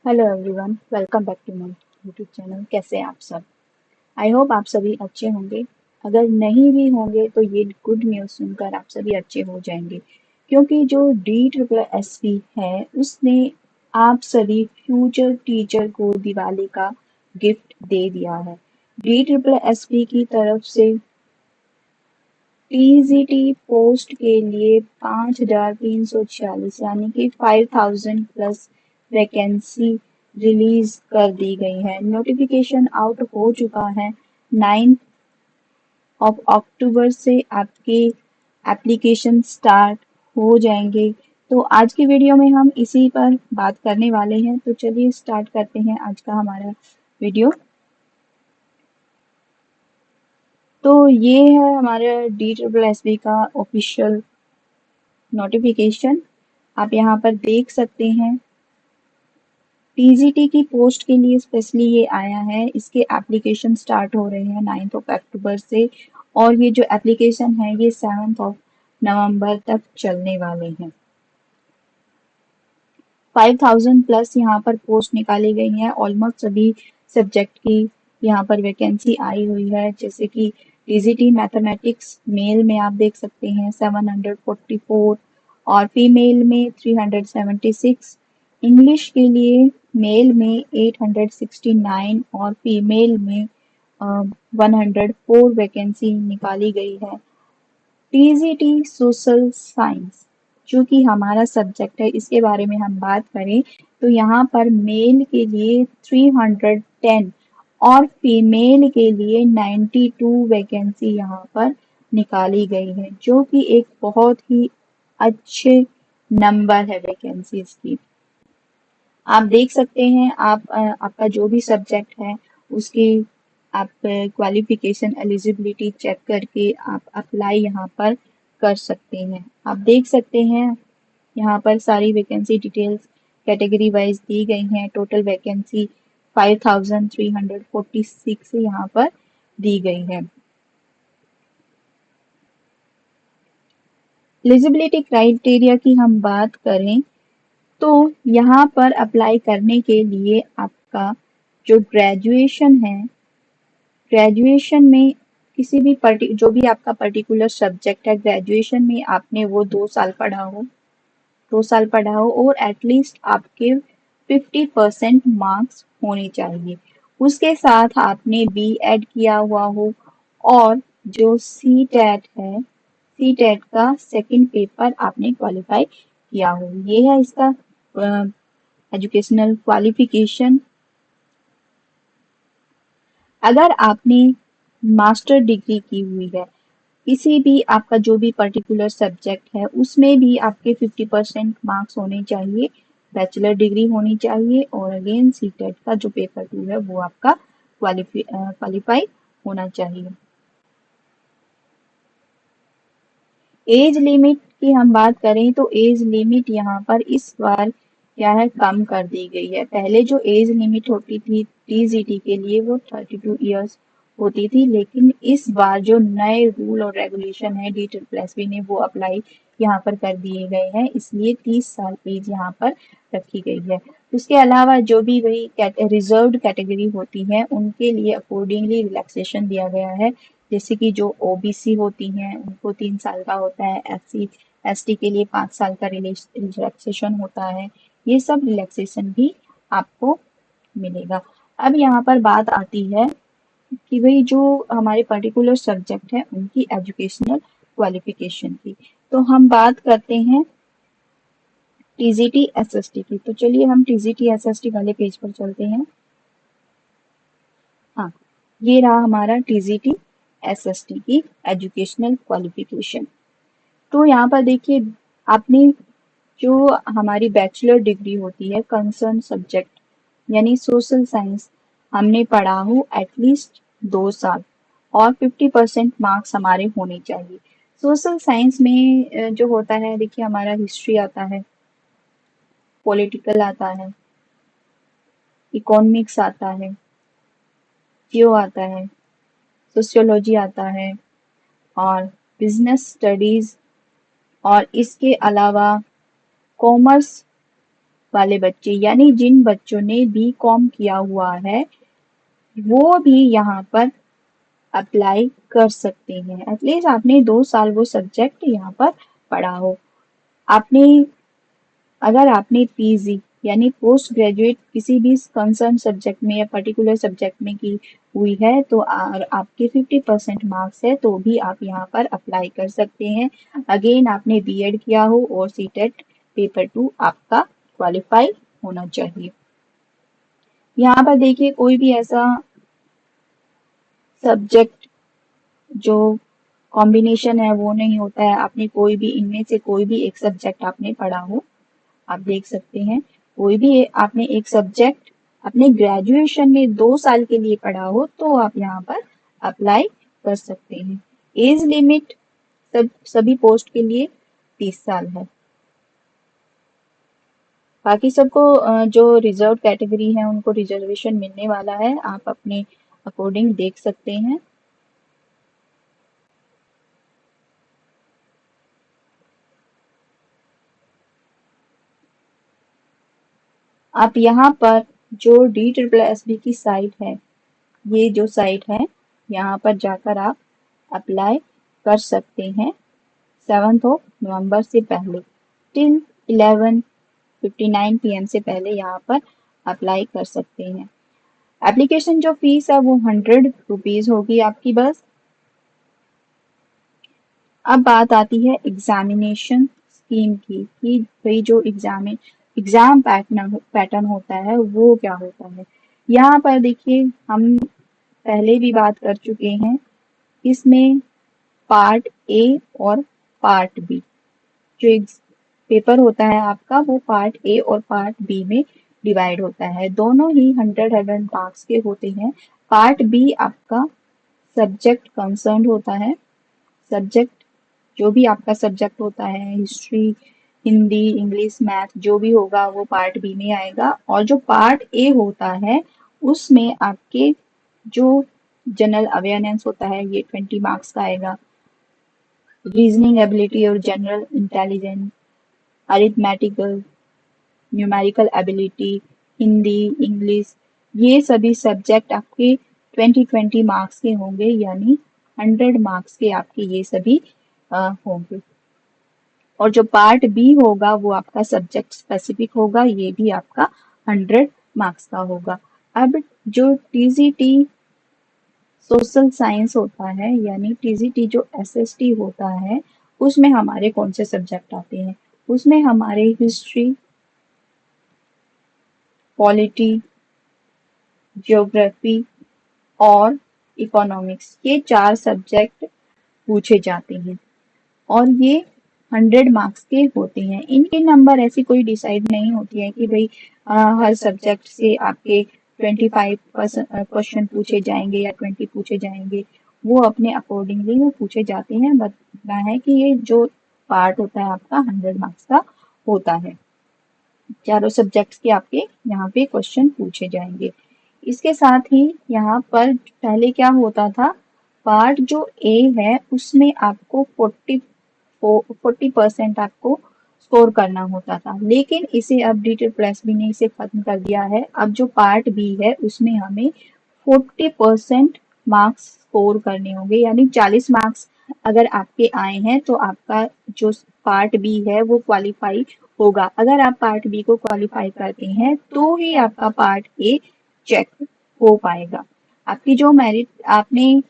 Hello everyone, welcome back to my YouTube channel. कैसे हैं आप सब? आई होप आप सभी अच्छे होंगे। अगर नहीं भी होंगे तो ये गुड न्यूज़ सुनकर आप सभी अच्छे हो जाएंगे, क्योंकि जो DSSP है उसने आप सभी फ्यूचर टीचर को दिवाली का गिफ्ट दे दिया है। DSSP की तरफ से टीजीटी पोस्ट के लिए 5,346 यानी कि 5,000 प्लस वैकेंसी रिलीज कर दी गई है। नोटिफिकेशन आउट हो चुका है। 9 ऑफ अक्टूबर से आपके एप्लीकेशन स्टार्ट हो जाएंगे। तो आज की वीडियो में हम इसी पर बात करने वाले हैं। तो चलिए स्टार्ट करते हैं आज का हमारा वीडियो। तो ये है हमारे DSSP का ऑफिशियल नोटिफिकेशन। आप यहाँ पर देख सकते हैं। टीजीटी की पोस्ट के लिए स्पेशली ये आया है। इसके एप्लीकेशन स्टार्ट हो रहे हैं 9 ऑफ अक्टूबर से, और ये जो एप्लीकेशन है ये 7 ऑफ नवंबर तक चलने वाले हैं। 5,000 प्लस यहाँ पर पोस्ट निकाली गई है। ऑलमोस्ट सभी सब्जेक्ट की यहाँ पर वैकेंसी आई हुई है, जैसे कि टीजीटी मैथमेटिक्स मेल में आप देख सकते हैं 744, और फीमेल में 376। इंग्लिश के लिए मेल में 869 और फीमेल में 104 वैकेंसी निकाली गई है। टीजीटी सोशल साइंस जो कि हमारा सब्जेक्ट है, इसके बारे में हम बात करें तो यहाँ पर मेल के लिए 310 और फीमेल के लिए 92 वैकेंसी यहाँ पर निकाली गई है, जो कि एक बहुत ही अच्छे नंबर है वैकेंसीज की। आप देख सकते हैं। आपका जो भी सब्जेक्ट है उसकी आप क्वालिफिकेशन एलिजिबिलिटी चेक करके आप अप्लाई यहाँ पर कर सकते हैं। आप देख सकते हैं यहाँ पर सारी वैकेंसी डिटेल्स कैटेगरी वाइज दी गई हैं। टोटल वैकेंसी 5,346 यहाँ पर दी गई है। एलिजिबिलिटी क्राइटेरिया की हम बात करें तो यहाँ पर अप्लाई करने के लिए आपका जो ग्रेजुएशन है, ग्रेजुएशन में किसी भी जो भी आपका पर्टिकुलर सब्जेक्ट है, ग्रेजुएशन में आपने वो 2 साल पढ़ा हो, 2 साल पढ़ा हो, और एटलीस्ट आपके 50% मार्क्स होने चाहिए। उसके साथ आपने B.Ed किया हुआ हो, और जो C.TET है, C.TET का सेकंड पेपर आपने क्वालिफाई किया हो। ये है इसका एजुकेशनल क्वालिफिकेशन। अगर आपने मास्टर डिग्री की हुई है, किसी भी आपका जो भी पर्टिकुलर सब्जेक्ट है उसमें भी आपके 50% मार्क्स होने चाहिए, बैचलर डिग्री होनी चाहिए, और अगेन सीटेट का जो पेपर 2 है वो आपका क्वालिफाई होना चाहिए। एज लिमिट की हम बात करें तो एज लिमिट यहाँ पर इस बार क्या है, कम कर दी गई है। पहले जो एज लिमिट होती थी टीजीटी के लिए वो 32 इयर्स होती थी, लेकिन इस बार जो नए रूल और रेगुलेशन है DSSP ने वो अप्लाई यहाँ पर कर दिए गए हैं, इसलिए 30 साल एज यहाँ पर रखी गई है। उसके अलावा जो भी वही रिजर्व्ड कैटेगरी होती है उनके लिए अकॉर्डिंगली रिलैक्सेशन दिया गया है। जैसे कि जो ओबीसी होती हैं उनको 3 साल का होता है, SC ST के लिए 5 साल का रिलैक्सेशन होता है। ये सब रिलैक्सेशन भी आपको मिलेगा। अब यहाँ पर बात आती है कि भाई जो हमारे पर्टिकुलर सब्जेक्ट है उनकी एजुकेशनल क्वालिफिकेशन की। तो हम बात करते हैं टीजीटी एसएसटी की। तो चलिए हम टीजीटी एसएसटी वाले पेज पर चलते हैं। हाँ, ये रहा हमारा टीजीटी एसएसटी की एजुकेशनल क्वालिफिकेशन। तो यहाँ पर देखिए, आपने जो हमारी बैचलर डिग्री होती है कंसर्न सब्जेक्ट यानी सोशल साइंस हमने पढ़ा हो एटलीस्ट 2 साल, और 50% मार्क्स हमारे होने चाहिए। सोशल साइंस में जो होता है, देखिए हमारा हिस्ट्री आता है, पॉलिटिकल आता है, इकोनॉमिक्स आता है, जियो आता है, सोशियोलॉजी आता है, और बिजनेस स्टडीज, और इसके अलावा कॉमर्स वाले बच्चे यानी जिन बच्चों ने बीकॉम किया हुआ है वो भी यहाँ पर अप्लाई कर सकते हैं। एटलीस्ट आपने 2 साल वो सब्जेक्ट यहाँ पर पढ़ा हो। आपने अगर आपने पीजी यानी पोस्ट ग्रेजुएट किसी भी कंसर्न सब्जेक्ट में या पर्टिकुलर सब्जेक्ट में की हुई है तो आपके 50% मार्क्स है तो भी आप यहाँ पर अप्लाई कर सकते हैं। अगेन आपने बीएड किया हो और सीटेट पेपर 2 आपका क्वालिफाई होना चाहिए। यहाँ पर देखिए कोई भी ऐसा सब्जेक्ट जो कॉम्बिनेशन है वो नहीं होता है। आपने कोई भी इनमें से कोई भी एक सब्जेक्ट आपने पढ़ा हो, आप देख सकते हैं कोई भी आपने एक सब्जेक्ट अपने ग्रेजुएशन में 2 साल के लिए पढ़ा हो तो आप यहाँ पर अप्लाई कर सकते हैं। एज लिमिट सभी पोस्ट के लिए 30 साल है। बाकी सबको जो रिजर्व कैटेगरी है उनको रिजर्वेशन मिलने वाला है, आप अपने अकॉर्डिंग देख सकते हैं। आप यहाँ पर जो DSSB की साइट है, ये जो साइट है यहाँ पर जाकर आप अप्लाई कर सकते हैं 7 नवंबर से पहले टिल 11:59 PM से पहले यहाँ पर अप्लाई कर सकते हैं। एप्लीकेशन जो फीस है वो 100 रुपीज होगी आपकी बस। अब बात आती है एग्जामिनेशन स्कीम की कि भाई जो एग्जाम पैटर्न होता है वो क्या होता है। यहाँ पर देखिए हम पहले भी बात कर चुके हैं, इसमें पार्ट ए और पार्ट बी जो पेपर होता है आपका वो पार्ट ए और पार्ट बी में डिवाइड होता है। दोनों ही 100 मार्क्स के होते हैं। पार्ट बी आपका सब्जेक्ट कंसर्न होता है। सब्जेक्ट जो भी आपका सब्जेक्ट होता है, हिस्ट्री, हिंदी, इंग्लिश, मैथ जो भी होगा वो पार्ट बी में आएगा। और जो पार्ट ए होता है उसमें आपके जो जनरल अवेयरनेस होता है ये 20 मार्क्स का आएगा। रीजनिंग एबिलिटी और general intelligence, arithmetical, numerical ability, Hindi, English, ये सभी सब्जेक्ट आपके 20 मार्क्स के होंगे यानी 100 मार्क्स के आपके ये सभी होंगे। और जो पार्ट बी होगा वो आपका सब्जेक्ट स्पेसिफिक होगा, ये भी आपका 100 मार्क्स का होगा। अब जो टीजीटी सोशल साइंस होता है यानी टीजीटी जो एसएसटी होता है उसमें हमारे कौन से सब्जेक्ट आते हैं, उसमें हमारे हिस्ट्री, पॉलिटी, ज्योग्राफी और इकोनॉमिक्स ये 4 सब्जेक्ट पूछे जाते हैं और ये 100 मार्क्स के होते हैं। इनके नंबर ऐसी कोई डिसाइड नहीं होती है कि भाई हर सब्जेक्ट से आपके 25 क्वेश्चन पूछे जाएंगे या 20 पूछे जाएंगे। वो अपने अकॉर्डिंगली वो पूछे जाते हैं। बताना है कि ये जो पार्ट होता है आपका 100 मार्क्स का होता है। चारों सब्जेक्ट्स के आपके यहाँ पे क्वेश्चन पूछे जाएंगे। इसके साथ ही यहाँ पर पहले क्या होता था, पार्ट जो ए है उसमें आपको 40% आपको स्कोर करना होता था, लेकिन इसे अब DSSB ने इसे खत्म कर दिया है। अब जो पार्ट बी है उसमें हमें 40% मार्क्स स्कोर करने होंगे यानी 40 मार्क्स अगर आपके आए हैं तो आपका जो पार्ट बी है वो क्वालिफाई होगा। अगर आप पार्ट बी को क्वालिफाई करते हैं तो ही आपका पार्ट ए चेक हो पाएगा। आपकी जो मेरिट आपने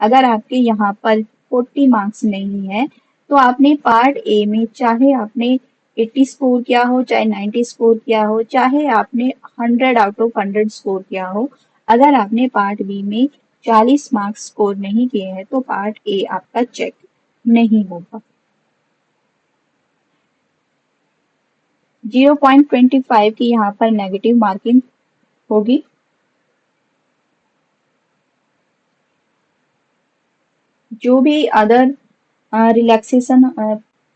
अगर आपके यहाँ पर 40 मार्क्स नहीं है तो आपने पार्ट ए में चाहे आपने 80 स्कोर किया हो, चाहे 90 स्कोर किया हो, चाहे आपने 100 आउट ऑफ 100 स्कोर किया हो, अगर आपने पार्ट बी में 40 मार्क्स स्कोर नहीं किए हैं तो पार्ट ए आपका चेक नहीं होगा। 0.25 की यहाँ पर नेगेटिव मार्किंग होगी। जो भी अदर रिलैक्सेशन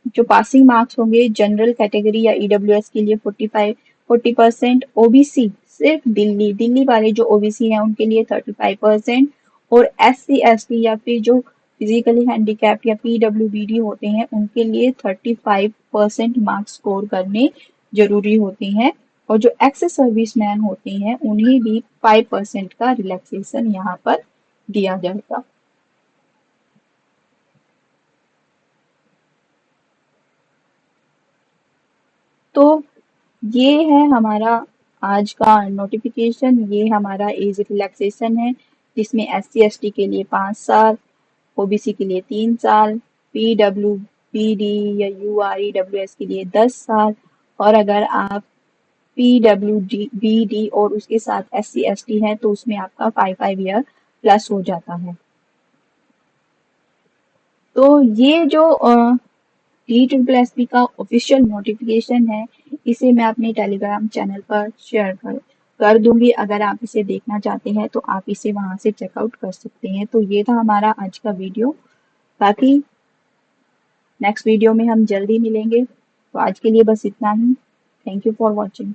जो पासिंग मार्क्स होंगे जनरल कैटेगरी या ईडब्ल्यूएस के लिए 40% ओबीसी सिर्फ दिल्ली वाले जो ओबीसी हैं उनके लिए 35% और एससी एसटी या फिर जो फिजिकली हैंडीकैप्ड या पीडब्ल्यूबीडी होते हैं उनके लिए 35% मार्क्स स्कोर करने जरूरी होती हैं, और जो एक्स सर्विसमैन होती हैं उन्हें भी 5% का रिलैक्सेशन यहाँ पर दिया जाएगा। तो ये है हमारा आज का नोटिफिकेशन, ये हमारा एज रिलैक्सेशन है, जिसमें SC ST के लिए 5 साल, OBC के लिए 3 साल, PWBD या UREWS के लिए 10 साल, और अगर आप PWBD और उसके साथ SC ST है तो उसमें आपका 5 ईयर प्लस हो जाता है। तो ये जो DSSS का ऑफिशियल नोटिफिकेशन है, इसे मैं अपने टेलीग्राम चैनल पर शेयर कर दूंगी। अगर आप इसे देखना चाहते हैं तो आप इसे वहां से चेकआउट कर सकते हैं। तो ये था हमारा आज का वीडियो। बाकी नेक्स्ट वीडियो में हम जल्दी मिलेंगे। तो आज के लिए बस इतना ही। Thank you for watching.